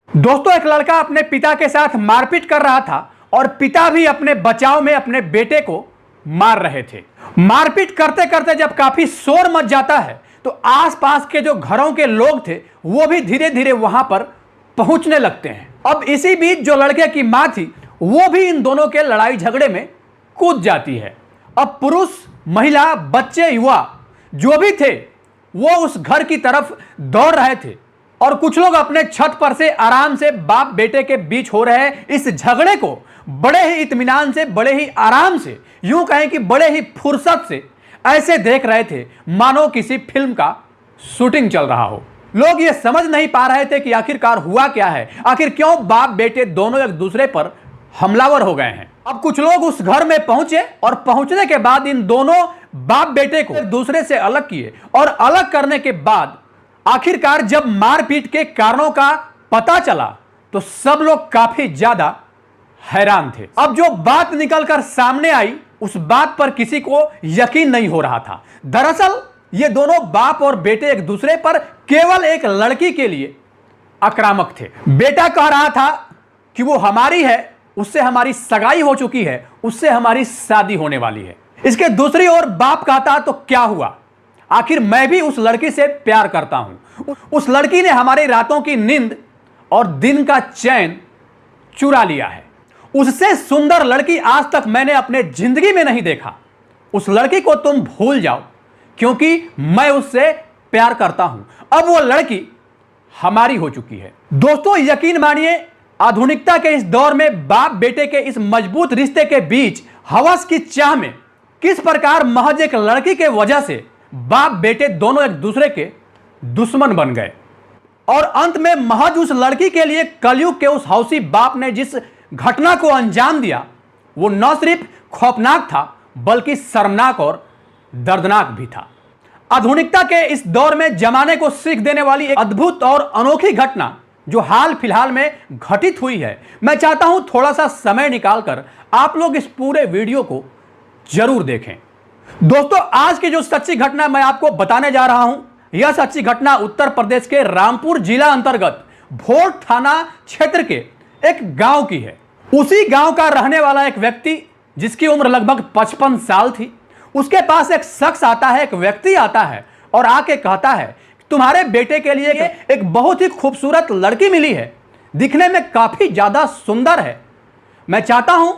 दोस्तों, एक लड़का अपने पिता के साथ मारपीट कर रहा था और पिता भी अपने बचाव में अपने बेटे को मार रहे थे। मारपीट करते करते जब काफी शोर मच जाता है तो आसपास के जो घरों के लोग थे वो भी धीरे धीरे वहां पर पहुंचने लगते हैं। अब इसी बीच जो लड़के की मां थी वो भी इन दोनों के लड़ाई झगड़े में कूद जाती है। अब पुरुष, महिला, बच्चे, युवा जो भी थे वो उस घर की तरफ दौड़ रहे थे और कुछ लोग अपने छत पर से आराम से बाप बेटे के बीच हो रहे इस झगड़े को बड़े ही इत्मीनान से, बड़े ही आराम से, यूं कहें कि बड़े ही फुर्सत से ऐसे देख रहे थे मानो किसी फिल्म का शूटिंग चल रहा हो। लोग ये समझ नहीं पा रहे थे कि आखिरकार हुआ क्या है, आखिर क्यों बाप बेटे दोनों एक दूसरे पर हमलावर हो गए हैं। अब कुछ लोग उस घर में पहुंचे और पहुंचने के बाद इन दोनों बाप बेटे को एक दूसरे से अलग किए और अलग करने के बाद आखिरकार जब मारपीट के कारणों का पता चला तो सब लोग काफी ज्यादा हैरान थे। अब जो बात निकलकर सामने आई उस बात पर किसी को यकीन नहीं हो रहा था। दरअसल ये दोनों बाप और बेटे एक दूसरे पर केवल एक लड़की के लिए आक्रामक थे। बेटा कह रहा था कि वो हमारी है, उससे हमारी सगाई हो चुकी है, उससे हमारी शादी होने वाली है। इसके दूसरी ओर बाप कहता तो क्या हुआ, आखिर मैं भी उस लड़की से प्यार करता हूं। उस लड़की ने हमारी रातों की नींद और दिन का चैन चुरा लिया है। उससे सुंदर लड़की आज तक मैंने अपने जिंदगी में नहीं देखा। उस लड़की को तुम भूल जाओ क्योंकि मैं उससे प्यार करता हूं। अब वो लड़की हमारी हो चुकी है। दोस्तों, यकीन मानिए, आधुनिकता के इस दौर में बाप बेटे के इस मजबूत रिश्ते के बीच हवस की चाह में किस प्रकार महज एक लड़की के वजह से बाप बेटे दोनों एक दूसरे के दुश्मन बन गए और अंत में महज उस लड़की के लिए कलयुग के उस हौसी बाप ने जिस घटना को अंजाम दिया वो न सिर्फ खौफनाक था बल्कि शर्मनाक और दर्दनाक भी था। आधुनिकता के इस दौर में जमाने को सीख देने वाली एक अद्भुत और अनोखी घटना जो हाल फिलहाल में घटित हुई है। मैं चाहता हूं थोड़ा सा समय निकालकर आप लोग इस पूरे वीडियो को जरूर देखें। दोस्तों, आज की जो सच्ची घटना मैं आपको बताने जा रहा हूं, यह सच्ची घटना उत्तर प्रदेश के रामपुर जिला अंतर्गत भोर थाना क्षेत्र के एक गांव की है। उसी गांव का रहने वाला एक व्यक्ति जिसकी उम्र लगभग 55 साल थी, उसके पास एक शख्स आता है, एक व्यक्ति आता है और आके कहता है तुम्हारे बेटे के लिए एक बहुत ही खूबसूरत लड़की मिली है, दिखने में काफी ज्यादा सुंदर है। मैं चाहता हूं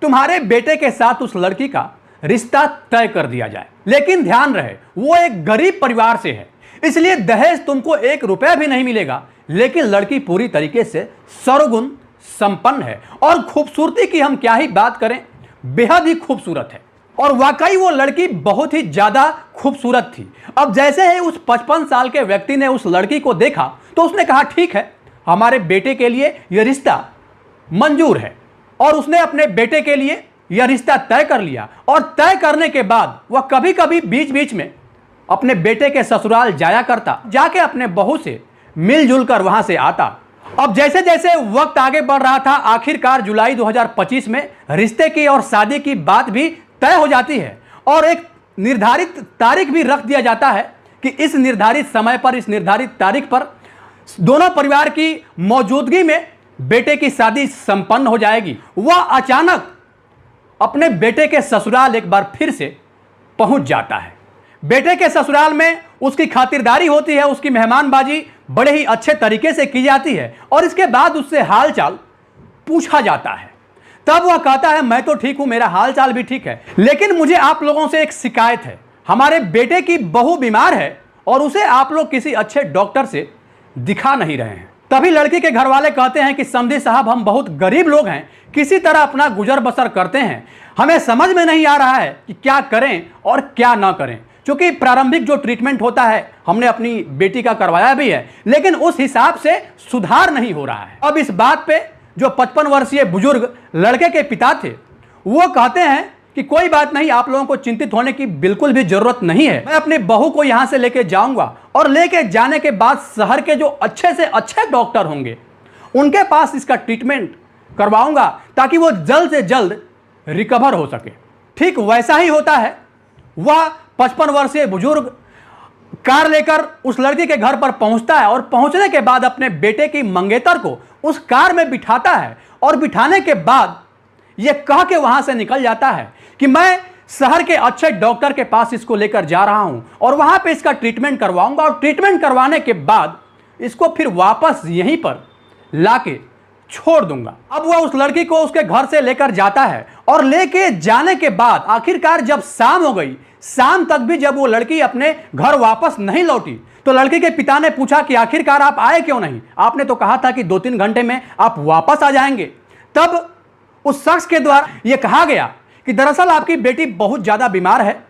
तुम्हारे बेटे के साथ उस लड़की का रिश्ता तय कर दिया जाए। लेकिन ध्यान रहे वो एक गरीब परिवार से है, इसलिए दहेज तुमको 1 रुपया भी नहीं मिलेगा। लेकिन लड़की पूरी तरीके से सर्वगुण संपन्न है और खूबसूरती की हम क्या ही बात करें, बेहद ही खूबसूरत है। और वाकई वो लड़की बहुत ही ज्यादा खूबसूरत थी। अब जैसे ही उस 55 साल के व्यक्ति ने उस लड़की को देखा तो उसने कहा ठीक है, हमारे बेटे के लिए यह रिश्ता मंजूर है। और उसने अपने बेटे के लिए यह रिश्ता तय कर लिया और तय करने के बाद वह कभी कभी बीच बीच में अपने बेटे के ससुराल जाया करता, जाके अपने बहू से मिलजुल कर वहां से आता। अब जैसे जैसे वक्त आगे बढ़ रहा था, आखिरकार जुलाई 2025 में रिश्ते की और शादी की बात भी तय हो जाती है और एक निर्धारित तारीख भी रख दिया जाता है कि इस निर्धारित समय पर, इस निर्धारित तारीख पर दोनों परिवार की मौजूदगी में बेटे की शादी संपन्न हो जाएगी। वह अचानक अपने बेटे के ससुराल एक बार फिर से पहुंच जाता है। बेटे के ससुराल में उसकी खातिरदारी होती है, उसकी मेहमानबाजी बड़े ही अच्छे तरीके से की जाती है और इसके बाद उससे हालचाल पूछा जाता है। तब वह कहता है मैं तो ठीक हूं, मेरा हालचाल भी ठीक है, लेकिन मुझे आप लोगों से एक शिकायत है। हमारे बेटे की बहू बीमार है और उसे आप लोग किसी अच्छे डॉक्टर से दिखा नहीं रहे हैं। तभी लड़की के घर वाले कहते हैं कि समधी साहब, हम बहुत गरीब लोग हैं, किसी तरह अपना गुजर बसर करते हैं, हमें समझ में नहीं आ रहा है कि क्या करें और क्या ना करें। क्योंकि प्रारंभिक जो ट्रीटमेंट होता है हमने अपनी बेटी का करवाया भी है, लेकिन उस हिसाब से सुधार नहीं हो रहा है। अब इस बात पे जो 55 वर्षीय बुजुर्ग लड़के के पिता थे वो कहते हैं कि कोई बात नहीं, आप लोगों को चिंतित होने की बिल्कुल भी जरूरत नहीं है। मैं अपनी बहू को यहां से लेके जाऊंगा और लेके जाने के बाद शहर के जो अच्छे से अच्छे डॉक्टर होंगे उनके पास इसका ट्रीटमेंट करवाऊंगा ताकि वो जल्द से जल्द रिकवर हो सके। ठीक वैसा ही होता है। वह 55 वर्षीय बुजुर्ग कार लेकर उस लड़की के घर पर पहुंचता है और पहुंचने के बाद अपने बेटे की मंगेतर को उस कार में बिठाता है और बिठाने के बाद यह कह के वहां से निकल जाता है कि मैं शहर के अच्छे डॉक्टर के पास इसको लेकर जा रहा हूं और वहां पे इसका ट्रीटमेंट करवाऊंगा और ट्रीटमेंट करवाने के बाद इसको फिर वापस यहीं पर लाके छोड़ दूंगा। अब वह उस लड़की को उसके घर से लेकर जाता है और लेके जाने के बाद आखिरकार जब शाम हो गई, शाम तक भी जब वो लड़की अपने घर वापस नहीं लौटी तो लड़की के पिता ने पूछा कि आखिरकार आप आए क्यों नहीं, आपने तो कहा था कि 2-3 घंटे में आप वापस आ जाएंगे। तब उस शख्स के द्वारा यह कहा गया कि दरअसल आपकी बेटी बहुत ज्यादा बीमार है,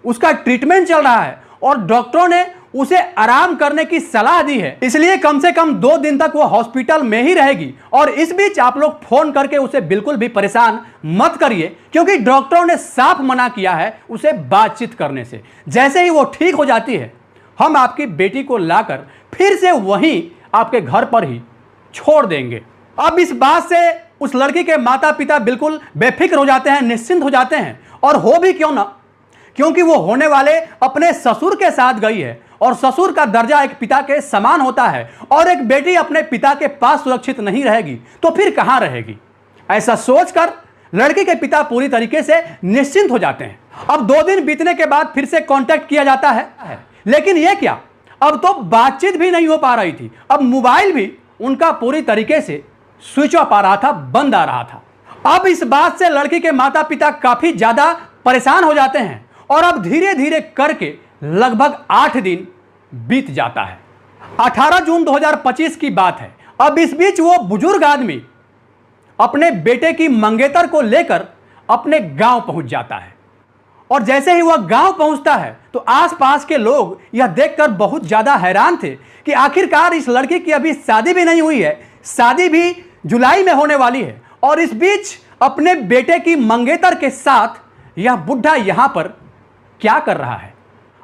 उसका ट्रीटमेंट चल रहा है और डॉक्टरों ने उसे आराम करने की सलाह दी है, इसलिए कम से कम 2 दिन तक वो हॉस्पिटल में ही रहेगी। और इस बीच आप लोग फोन करके उसे बिल्कुल भी परेशान मत करिए, क्योंकि डॉक्टरों ने साफ मना किया है उसे बातचीत करने से। जैसे ही वो ठीक हो जाती है हम आपकी बेटी को लाकर फिर से वहीं आपके घर पर ही छोड़ देंगे। अब इस बात से उस लड़की के माता पिता बिल्कुल बेफिक्र हो जाते हैं, निश्चिंत हो जाते हैं। और हो भी क्यों ना, क्योंकि वो होने वाले अपने ससुर के साथ गई है और ससुर का दर्जा एक पिता के समान होता है और एक बेटी अपने पिता के पास सुरक्षित नहीं रहेगी तो फिर कहां रहेगी। ऐसा सोचकर लड़की के पिता पूरी तरीके से निश्चिंत हो जाते हैं। अब 2 दिन बीतने के बाद फिर से कांटेक्ट किया जाता है, लेकिन यह क्या, अब तो बातचीत भी नहीं हो पा रही थी। अब मोबाइल भी उनका पूरी तरीके से स्विच ऑफ आ रहा था, बंद आ रहा था। अब इस बात से लड़की के माता पिता काफी ज्यादा परेशान हो जाते हैं और अब धीरे धीरे करके लगभग 8 दिन बीत जाता है। 18 जून 2025 की बात है। अब इस बीच वो बुजुर्ग आदमी अपने बेटे की मंगेतर को लेकर अपने गांव पहुंच जाता है और जैसे ही वह गांव पहुंचता है तो आसपास के लोग यह देखकर बहुत ज्यादा हैरान थे कि आखिरकार इस लड़की की अभी शादी भी नहीं हुई है, शादी भी जुलाई में होने वाली है और इस बीच अपने बेटे की मंगेतर के साथ यह बुढ़ा यहां पर क्या कर रहा है।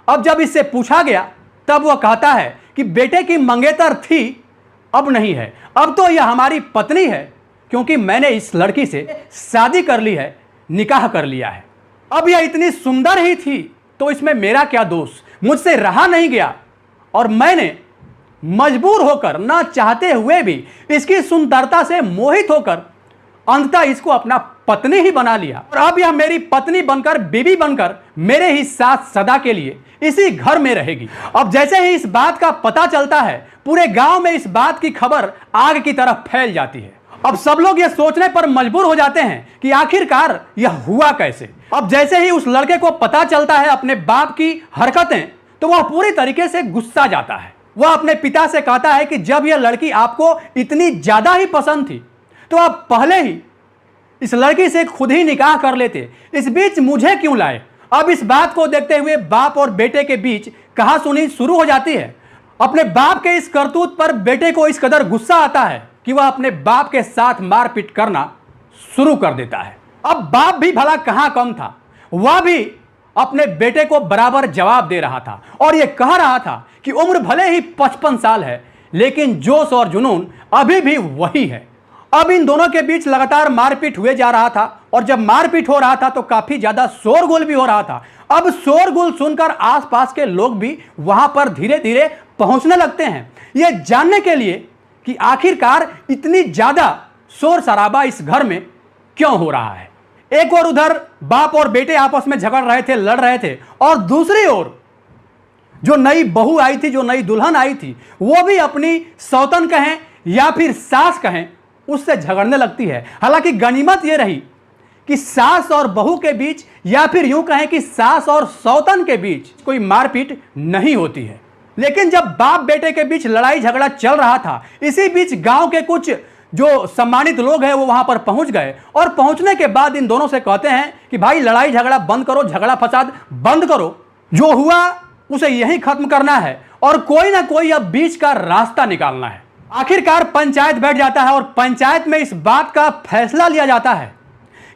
अब जब इससे पूछा गया तब वह कहता है कि बेटे की मंगेतर थी, अब नहीं है, अब तो यह हमारी पत्नी है, क्योंकि मैंने इस लड़की से शादी कर ली है, निकाह कर लिया है। अब यह इतनी सुंदर ही थी तो इसमें मेरा क्या दोष, मुझसे रहा नहीं गया और मैंने मजबूर होकर, ना चाहते हुए भी इसकी सुंदरता से मोहित होकर अंततः इसको अपना पत्नी ही बना लिया और अब यह मेरी पत्नी बनकर, बीवी बनकर मेरे ही साथ सदा के लिए इसी घर में रहेगी। अब जैसे ही इस बात का पता चलता है पूरे गांव में इस बात की खबर आग की तरह फैल जाती है। अब सब लोग यह सोचने पर मजबूर हो जाते हैं कि आखिरकार यह हुआ कैसे। अब जैसे ही उस लड़के को पता चलता है अपने बाप की हरकतें तो वह पूरी तरीके से गुस्सा जाता है। वह अपने पिता से कहता है कि जब यह लड़की आपको इतनी ज्यादा ही पसंद थी तो आप पहले ही इस लड़की से खुद ही निकाह कर लेते, इस बीच मुझे क्यों लाए। अब इस बात को देखते हुए बाप और बेटे के बीच कहासुनी शुरू हो जाती है। अपने बाप के इस करतूत पर बेटे को इस कदर गुस्सा आता है कि वह अपने बाप के साथ मारपीट करना शुरू कर देता है। अब बाप भी भला कहां कम था, वह भी अपने बेटे को बराबर जवाब दे रहा था और यह कह रहा था कि उम्र भले ही 55 साल है लेकिन जोश और जुनून अभी भी वही है। अब इन दोनों के बीच लगातार मारपीट हुए जा रहा था और जब मारपीट हो रहा था तो काफी ज्यादा शोरगुल भी हो रहा था। अब शोरगुल सुनकर आसपास के लोग भी वहां पर धीरे धीरे पहुंचने लगते हैं, यह जानने के लिए कि आखिरकार इतनी ज्यादा शोर शराबा इस घर में क्यों हो रहा है। एक और उधर बाप और बेटे आपस में झगड़ रहे थे, लड़ रहे थे और दूसरी ओर जो नई बहू आई थी, जो नई दुल्हन आई थी, वो भी अपनी सौतन कहें या फिर सास कहें उससे झगड़ने लगती है। हालांकि गनीमत यह रही कि सास और बहू के बीच या फिर यूं कहें कि सास और सौतन के बीच कोई मारपीट नहीं होती है। लेकिन जब बाप बेटे के बीच लड़ाई झगड़ा चल रहा था, इसी बीच गांव के कुछ जो सम्मानित लोग हैं वो वहां पर पहुंच गए और पहुंचने के बाद इन दोनों से कहते हैं कि भाई लड़ाई झगड़ा बंद करो, झगड़ा फसाद बंद करो, जो हुआ उसे यहीं खत्म करना है और कोई ना कोई अब बीच का रास्ता निकालना है। आखिरकार पंचायत बैठ जाता है और पंचायत में इस बात का फैसला लिया जाता है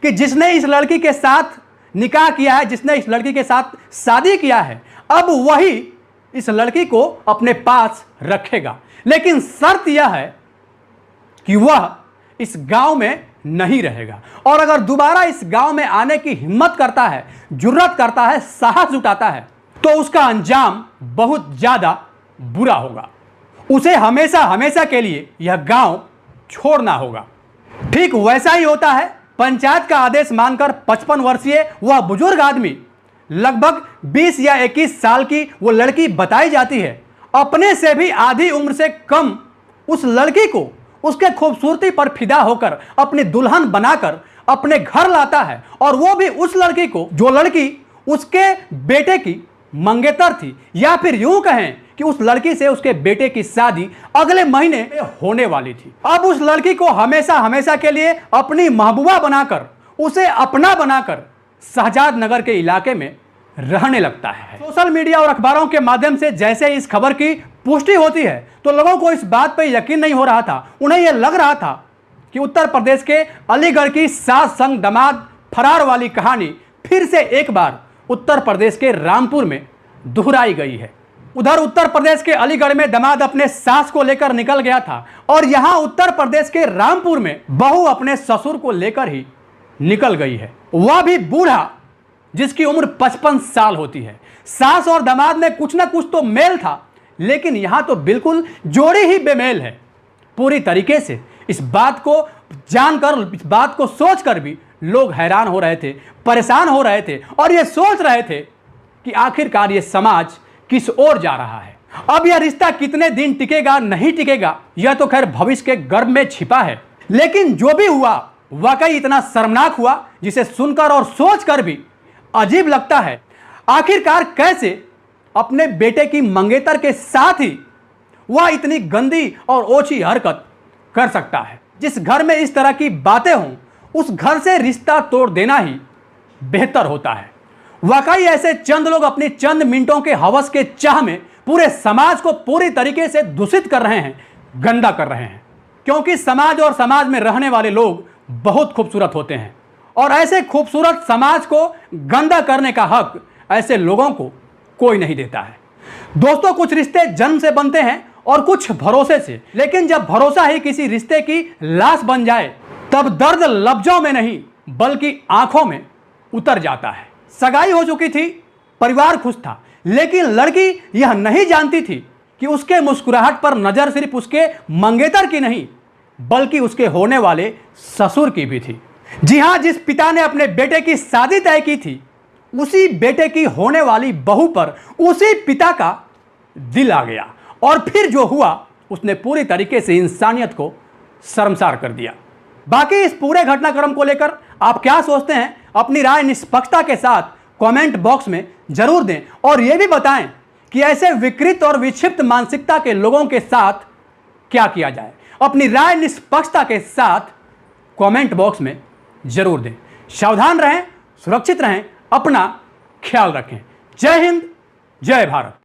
कि जिसने इस लड़की के साथ निकाह किया है, जिसने इस लड़की के साथ शादी किया है, अब वही इस लड़की को अपने पास रखेगा। लेकिन शर्त यह है कि वह इस गांव में नहीं रहेगा और अगर दोबारा इस गांव में आने की हिम्मत करता है, जुर्रत करता है, साहस जुटाता है तो उसका अंजाम बहुत ज्यादा बुरा होगा। उसे हमेशा हमेशा के लिए यह गांव छोड़ना होगा। ठीक वैसा ही होता है। पंचायत का आदेश मानकर 55 वर्षीय वह बुजुर्ग आदमी, लगभग 20 या 21 साल की वो लड़की बताई जाती है, अपने से भी आधी उम्र से कम उस लड़की को उसके खूबसूरती पर फिदा होकर अपनी दुल्हन बनाकर अपने घर लाता है। और वो भी उस लड़की को जो लड़की उसके बेटे की मंगेतर थी, या फिर यूं कहें कि उस लड़की से उसके बेटे की शादी अगले महीने होने वाली थी। अब उस लड़की को हमेशा हमेशा के लिए अपनी महबूबा बनाकर, उसे अपना बनाकर शहजाद नगर के इलाके में रहने लगता है। सोशल मीडिया और अखबारों के माध्यम से जैसे इस खबर की पुष्टि होती है तो लोगों को इस बात पर यकीन नहीं हो रहा था। उन्हें यह लग रहा था कि उत्तर प्रदेश के अलीगढ़ की सास संग दामाद फरार वाली कहानी फिर से एक बार उत्तर प्रदेश के रामपुर में दोहराई गई है। उधर उत्तर प्रदेश के अलीगढ़ में दामाद अपने सास को लेकर निकल गया था और यहां उत्तर प्रदेश के रामपुर में बहू अपने ससुर को लेकर ही निकल गई है, वह भी बूढ़ा, जिसकी उम्र 55 साल होती है। सास और दामाद में कुछ ना कुछ तो मेल था, लेकिन यहां तो बिल्कुल जोड़ी ही बेमेल है। पूरी तरीके से इस बात को जानकर, इस बात को सोचकर भी लोग हैरान हो रहे थे, परेशान हो रहे थे और ये सोच रहे थे कि आखिरकार ये समाज किस ओर जा रहा है। अब यह रिश्ता कितने दिन टिकेगा नहीं टिकेगा यह तो खैर भविष्य के गर्भ में छिपा है, लेकिन जो भी हुआ वाकई इतना शर्मनाक हुआ जिसे सुनकर और सोचकर भी अजीब लगता है। आखिरकार कैसे अपने बेटे की मंगेतर के साथ ही वह इतनी गंदी और ओछी हरकत कर सकता है। जिस घर में इस तरह की बातें हों उस घर से रिश्ता तोड़ देना ही बेहतर होता है। वाकई ऐसे चंद लोग अपनी चंद मिनटों के हवस के चाह में पूरे समाज को पूरी तरीके से दूषित कर रहे हैं, गंदा कर रहे हैं। क्योंकि समाज और समाज में रहने वाले लोग बहुत खूबसूरत होते हैं और ऐसे खूबसूरत समाज को गंदा करने का हक ऐसे लोगों को कोई नहीं देता है। दोस्तों, कुछ रिश्ते जन्म से बनते हैं और कुछ भरोसे से, लेकिन जब भरोसा ही किसी रिश्ते की लाश बन जाए तब दर्द लफ्जों में नहीं बल्कि आंखों में उतर जाता है। सगाई हो चुकी थी, परिवार खुश था, लेकिन लड़की यह नहीं जानती थी कि उसके मुस्कुराहट पर नजर सिर्फ उसके मंगेतर की नहीं बल्कि उसके होने वाले ससुर की भी थी। जी हां, जिस पिता ने अपने बेटे की शादी तय की थी उसी बेटे की होने वाली बहू पर उसी पिता का दिल आ गया और फिर जो हुआ उसने पूरी तरीके से इंसानियत को शर्मसार कर दिया। बाकी इस पूरे घटनाक्रम को लेकर आप क्या सोचते हैं? अपनी राय निष्पक्षता के साथ कमेंट बॉक्स में जरूर दें और यह भी बताएं कि ऐसे विकृत और विक्षिप्त मानसिकता के लोगों के साथ क्या किया जाए। अपनी राय निष्पक्षता के साथ कमेंट बॉक्स में जरूर दें। सावधान रहें, सुरक्षित रहें, अपना ख्याल रखें। जय हिंद, जय भारत।